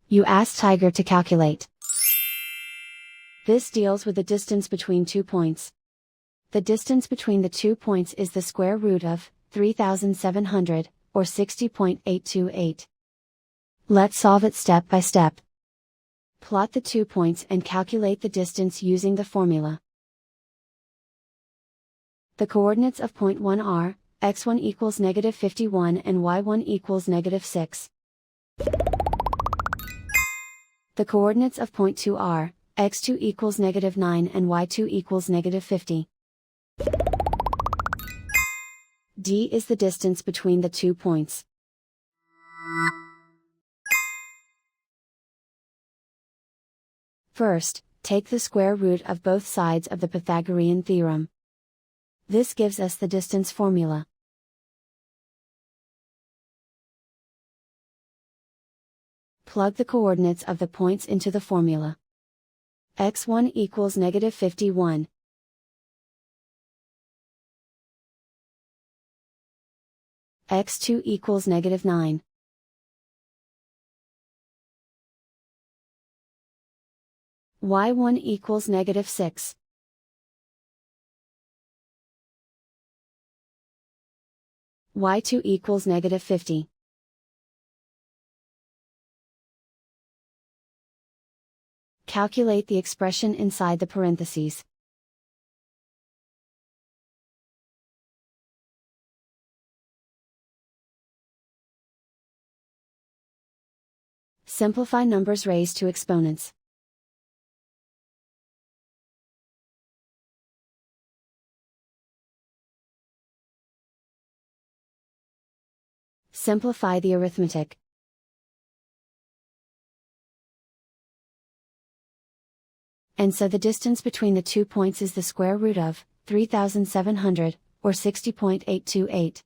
You ask Tiger to calculate. This deals with the distance between 2 points. The distance between the 2 points is the square root of 3,700, or 60.828. Let's solve it step by step. Plot the 2 points and calculate the distance using the formula. The coordinates of point 1 are, x1 equals -51 and y1 equals -6. The coordinates of point 2 are, x2 equals -9 and y2 equals -50. D is the distance between the 2 points. First, take the square root of both sides of the Pythagorean theorem. This gives us the distance formula. Plug the coordinates of the points into the formula. x1 equals -51. x2 equals -9. y1 equals -6. y2 equals -50. Calculate the expression inside the parentheses. Simplify numbers raised to exponents. Simplify the arithmetic. And so the distance between the 2 points is the square root of 3,700, or 60.828.